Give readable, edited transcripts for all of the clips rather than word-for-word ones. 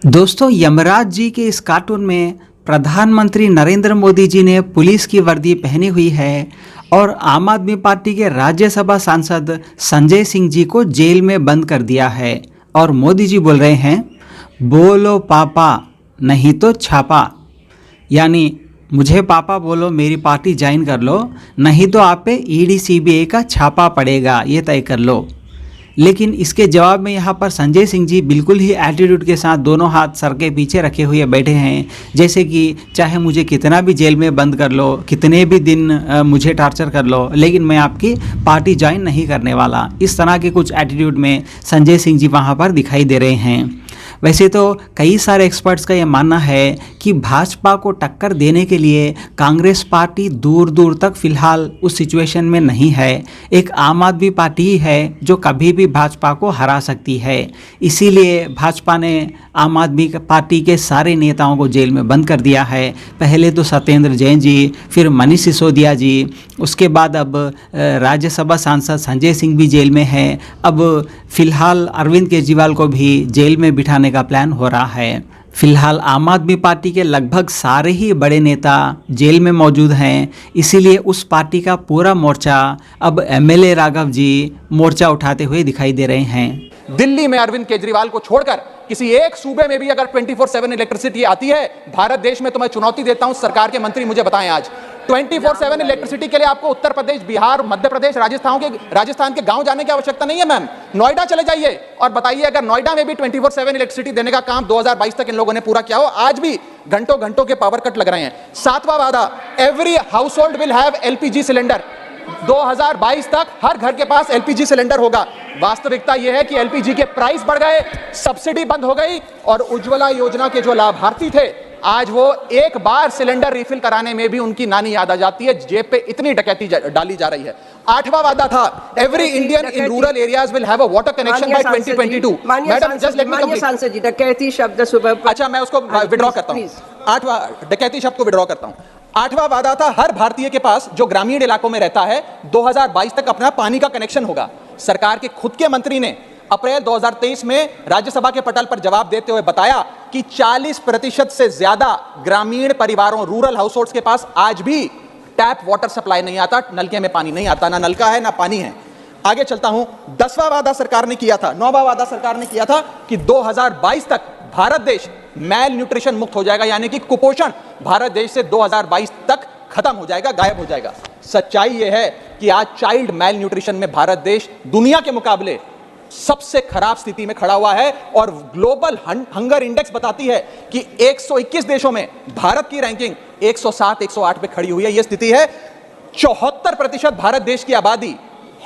दोस्तों, यमराज जी के इस कार्टून में प्रधानमंत्री नरेंद्र मोदी जी ने पुलिस की वर्दी पहनी हुई है और आम आदमी पार्टी के राज्यसभा सांसद संजय सिंह जी को जेल में बंद कर दिया है। और मोदी जी बोल रहे हैं, बोलो पापा नहीं तो छापा। यानी मुझे पापा बोलो, मेरी पार्टी ज्वाइन कर लो, नहीं तो आप पे ईडी सीबीआई का छापा पड़ेगा, ये तय कर लो। लेकिन इसके जवाब में यहाँ पर संजय सिंह जी बिल्कुल ही एटीट्यूड के साथ दोनों हाथ सर के पीछे रखे हुए बैठे हैं, जैसे कि चाहे मुझे कितना भी जेल में बंद कर लो, कितने भी दिन मुझे टार्चर कर लो, लेकिन मैं आपकी पार्टी ज्वाइन नहीं करने वाला। इस तरह के कुछ एटीट्यूड में संजय सिंह जी वहाँ पर दिखाई दे रहे हैं। वैसे तो कई सारे एक्सपर्ट्स का यह मानना है कि भाजपा को टक्कर देने के लिए कांग्रेस पार्टी दूर दूर तक फिलहाल उस सिचुएशन में नहीं है। एक आम आदमी पार्टी ही है जो कभी भी भाजपा को हरा सकती है। इसीलिए भाजपा ने आम आदमी पार्टी के सारे नेताओं को जेल में बंद कर दिया है। पहले तो सत्येंद्र जैन जी, फिर मनीष सिसोदिया जी, उसके बाद अब राज्यसभा सांसद संजय सिंह भी जेल में है। अब फिलहाल अरविंद केजरीवाल को भी जेल में बिठाने का प्लान हो रहा है। फिलहाल आम आदमी पार्टी के लगभग सारे ही बड़े नेता जेल में मौजूद हैं। इसीलिए उस पार्टी का पूरा मोर्चा अब एमएलए राघव जी मोर्चा उठाते हुए दिखाई दे रहे हैं। दिल्ली में अरविंद केजरीवाल को छोड़कर किसी एक सूबे में भी अगर 24/7 इलेक्ट्रिसिटी आती है भारत देश में, तो मैं चुनौती देता हूं सरकार के मंत्री मुझे बताएं आज 24/7 इलेक्ट्रिसिटी के लिए आपको उत्तर प्रदेश, बिहार, मध्य प्रदेश, राजस्थान के गांव जाने की आवश्यकता नहीं है। मैम, नोएडा चले जाइए और बताइए अगर नोएडा में भी 24/7 इलेक्ट्रिसिटी देने का काम 2022 तक इन लोगों ने पूरा किया हो। आज भी घंटों घंटों के पावर कट लग रहे हैं। 7वां वादा, every house hold will have LPG cylinder. 2022 तक हर घर के पास एलपीजी सिलेंडर होगा। वास्तविकता यह है कि एलपीजी के प्राइस बढ़ गए, सब्सिडी बंद हो गई और उज्ज्वला योजना के जो लाभार्थी थे, आज वो एक बार सिलेंडर रिफिल कराने में भी उनकी नानी याद आ जाती है। जेब पे इतनी डकैती डाली जा रही है। 8वां वादा था, every Indian in rural areas will have a water connection by 2022। Madam, just let me complete. सांसद जी, डकैती शब्द सुबह, अच्छा मैं उसको विड्रॉ करता हूं। 8वां डकैती शब्द को विड्रॉ करता हूं। 8वां वादा था, हर भारतीय के पास जो ग्रामीण इलाकों में रहता है 2022 तक अपना पानी का कनेक्शन होगा। सरकार के खुद के मंत्री ने अप्रैल 2023 में राज्यसभा के पटल पर जवाब देते हुए बताया कि 40% से ज्यादा ग्रामीण परिवारों, रूरल हाउसहोल्ड्स के पास आज भी टैप वाटर सप्लाई नहीं आता, नलके में पानी नहीं आता, ना नलका है ना पानी है। आगे चलता हूं। 10वां वादा सरकार ने किया था, 9वां वादा सरकार ने किया था कि 2022 तक भारत देश मैल न्यूट्रिशन मुक्त हो जाएगा, यानी कि कुपोषण भारत देश से 2022 तक खत्म हो जाएगा, गायब हो जाएगा। सच्चाई यह है कि आज चाइल्ड मैल न्यूट्रिशन में भारत देश दुनिया के मुकाबले सबसे खराब स्थिति में खड़ा हुआ है और ग्लोबल हंगर इंडेक्स बताती है कि 121 देशों में भारत की रैंकिंग 107, 108 पे खड़ी हुई है। यह स्थिति है। 74% भारत देश की आबादी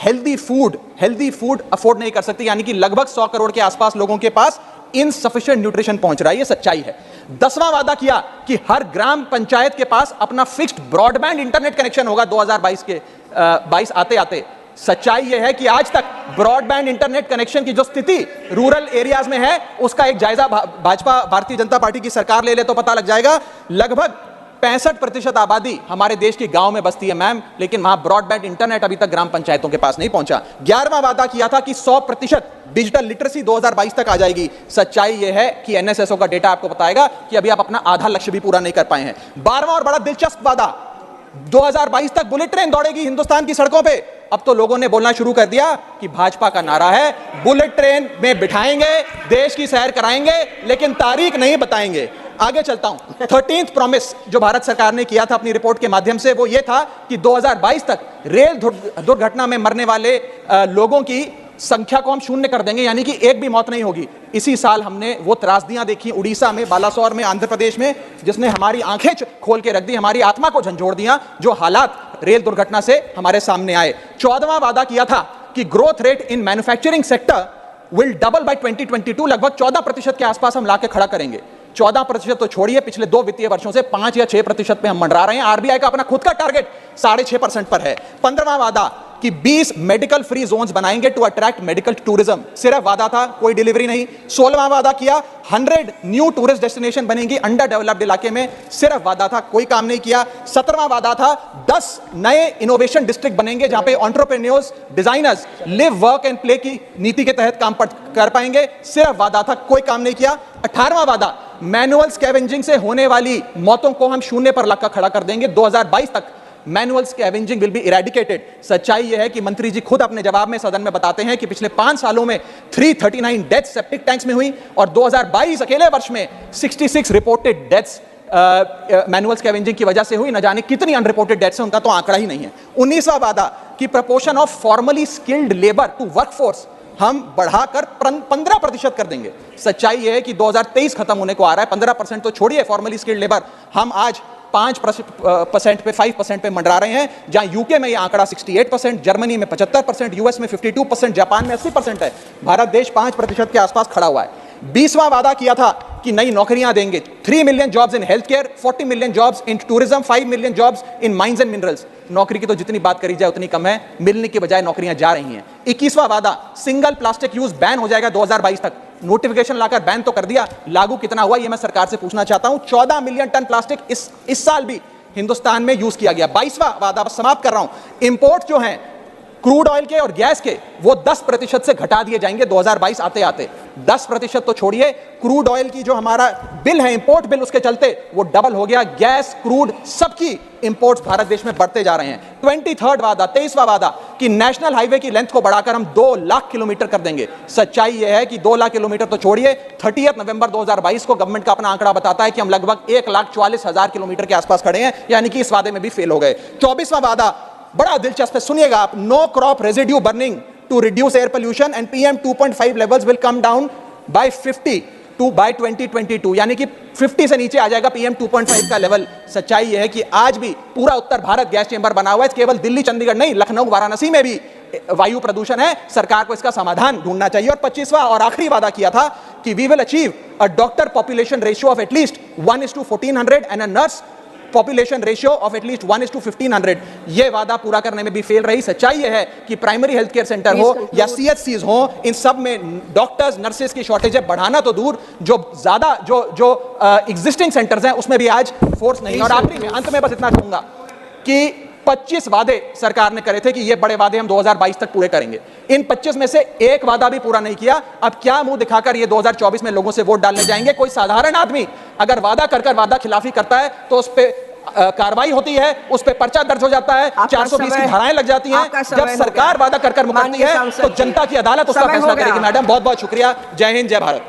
हेल्दी फूड अफोर्ड नहीं कर सकती, यानी कि लगभग 100 करोड़ के आसपास लोगों के पास इनसफिशिएंट न्यूट्रिशन पहुंच रहा है। यह सच्चाई है। 10वां वादा किया कि हर ग्राम पंचायत के पास अपना फिक्स्ड ब्रॉडबैंड इंटरनेट कनेक्शन होगा 2022 आते आते। सच्चाई यह है कि आज तक ब्रॉडबैंड इंटरनेट कनेक्शन की जो स्थिति रूरल एरियाज में है, उसका एक जायजा भाजपा, भारतीय जनता पार्टी की सरकार ले ले तो पता लग जाएगा। लगभग 65% आबादी हमारे देश के गांव में बसती है मैम, लेकिन वहां ब्रॉडबैंड इंटरनेट अभी तक ग्राम पंचायतों के पास नहीं पहुंचा। 11वां वादा किया था कि 100% डिजिटल लिटरेसी 2022 तक आ जाएगी। सच्चाई यह है कि एनएसएसओ का डेटा आपको बताएगा कि अभी आप अपना आधा लक्ष्य भी पूरा नहीं कर पाए हैं। 12वां और बड़ा दिलचस्प वादा, 2022 तक बुलेट ट्रेन दौड़ेगी हिंदुस्तान की सड़कों पे। अब तो लोगों ने बोलना शुरू कर दिया कि भाजपा का नारा है बुलेट ट्रेन में बिठाएंगे, देश की सैर कराएंगे, लेकिन तारीख नहीं बताएंगे। आगे चलता हूं। 13th प्रॉमिस जो भारत सरकार ने किया था अपनी रिपोर्ट के माध्यम से, वो ये था कि 2022 तक रेल दुर्घटना में मरने वाले लोगों की संख्या को हम शून्य कर देंगे, यानी कि एक भी मौत नहीं होगी। इसी साल हमने वो त्रासदियां देखी उड़ीसा में, बालासोर में, आंध्र प्रदेश में, जिसने हमारी आंखें खोल के रख दी, हमारी आत्मा को झंझोड़ दिया, जो हालात रेल दुर्घटना से हमारे सामने आए। 14वां वादा किया था कि growth rate in manufacturing sector will double by 2022। लगभग 14% के आसपास हम लाके खड़ा करेंगे। 14% तो छोड़िए, पिछले 2 वित्तीय वर्षों से 5 या 6% पे हम मंडरा रहे हैं। आरबीआई का अपना खुद का टारगेट 6.5% पर है। 15वां वादा कि 20 मेडिकल फ्री जोन्स बनाएंगे टू अट्रैक्ट मेडिकल टूरिज्म, सिर्फ वादा था, कोई डिलीवरी नहीं। 16वां वादा किया 100 न्यू टूरिस्ट डेस्टिनेशन बनेंगी अंडर डेवलप्ड इलाके में, सिर्फ वादा था, कोई काम नहीं किया। 17वां वादा था 10 नए इनोवेशन डिस्ट्रिक्ट बनेंगे जहां पे entrepreneurs, designers live work and play की नीति के तहत काम कर पाएंगे, सिर्फ वादा था, कोई काम नहीं किया। 18वां वादा मैनुअल स्कैवेंजिंग से होने वाली मौतों को हम शून्य पर लाकर खड़ा कर देंगे। 2022 तक manual scavenging will be eradicated. सच्चाई यह है कि मंत्री जी खुद अपने जवाब में सदन में बताते हैं कि पिछले 5 सालों में 339 डेथ्स सेप्टिक टैंक्स में हुई और 2022 अकेले वर्ष में 66 रिपोर्टेड डेथ्स मैनुअल स्कैवेंजिंग की वजह से हुई। न जाने कितनी अनरिपोर्टेड डेथ्स हैं, उनका तो आंकड़ा ही नहीं है। 19वां वादा कि proportion of formally skilled labour to workforce हम बढ़ाकर 15% कर देंगे। सच्चाई यह है कि 2023 खत्म होने को आ रहा है, 15% तो छोड़िए फॉर्मली स्किल्ड लेबर, हम आज 5% पे 5% पे मंडरा रहे हैं, जहां यूके में यह आंकड़ा 68%, जर्मनी में 75%, यूएस में 52%, जापान में 80% है। भारत देश 5% के आसपास खड़ा हुआ है। 20वां वादा किया था कि नई नौकरियां देंगे, 3 million jobs in health care, 40 million jobs in tourism, 5 million jobs in mines and minerals. नौकरी की तो जितनी बात करी जाए उतनी कम है, मिलने के बजाय नौकरियां जा रही हैं। 21वां वादा सिंगल प्लास्टिक यूज बैन हो जाएगा 2022 तक। नोटिफिकेशन लाकर बैन तो कर दिया, लागू कितना हुआ ये मैं सरकार से पूछना चाहता हूं। 14 मिलियन टन प्लास्टिक इस साल भी हिंदुस्तान में यूज किया गया। 22वां वादा समाप्त कर रहा हूं, इंपोर्ट जो है क्रूड ऑयल के और गैस के वो 10% से घटा दिए जाएंगे 2022 आते आते। 10% तो छोड़िए, क्रूड ऑयल की जो हमारा बिल है, इंपोर्ट बिल, उसके चलते वो डबल हो गया। गैस, क्रूड, सबकी इंपोर्ट्स भारत देश में बढ़ते जा रहे हैं। 23वां वादा, 23वां वादा कि नेशनल हाईवे की लेंथ को बढ़ाकर हम 2 लाख किलोमीटर कर देंगे। सच्चाई यह है कि 2 लाख किलोमीटर तो छोड़िए, 30 नवंबर 2022 को गवर्नमेंट का अपना आंकड़ा बताता है कि हम लगभग 1,44,000 किलोमीटर के आसपास खड़े हैं, यानी कि इस वादे में भी फेल हो गए। 24वां वादा बड़ा दिलचस्प है, सुनिएगा आप, no crop residue burning to reduce air pollution and PM 2.5 levels will come down by 50 to by 2022, यानी कि 50 से नीचे आ जाएगा PM 2.5 का लेवल। सच्चाई यह है कि आज भी पूरा उत्तर भारत गैस चेंबर बना हुआ है, केवल दिल्ली चंडीगढ़ नहीं, लखनऊ वाराणसी में भी वायु प्रदूषण है। सरकार को इसका समाधान ढूंढना चाहिए। और 25वां और आखिरी वादा किया था कि we will achieve a doctor population ratio of at least 1:1400 and a nurse population ratio of at least 1:1500। ये वादा पूरा करने में भी फेल रही। सच्चाई ये है कि प्राइमरी हेल्थ केयर सेंटर हो या CHCs हो, इन सब में डॉक्टर्स, नर्सेज की शॉर्टेज है, बढ़ाना तो दूर, जो ज्यादा जो एग्जिस्टिंग सेंटर्स हैं उसमें भी आज फोर्स नहीं। और आखिरी में, अंत में बस इतना कहूंगा कि 25 वादे सरकार ने करे थे कि ये बड़े वादे हम 2022 तक पूरे करेंगे। इन 25 में से एक वादा भी पूरा नहीं किया। अब क्या मुंह दिखाकर ये 2024 में लोगों से वोट डालने जाएंगे? कोई साधारण आदमी अगर वादा कर वादा खिलाफी करता है तो उस पे कार्रवाई होती है, उस पे पर्चा दर्ज हो जाता है, 420 की धाराएं लग जाती हैं। जब सरकार वादा कर मुकरती है तो जनता की अदालत उसका फैसला करेगी। मैडम बहुत बहुत शुक्रिया। जय हिंद, जय भारत।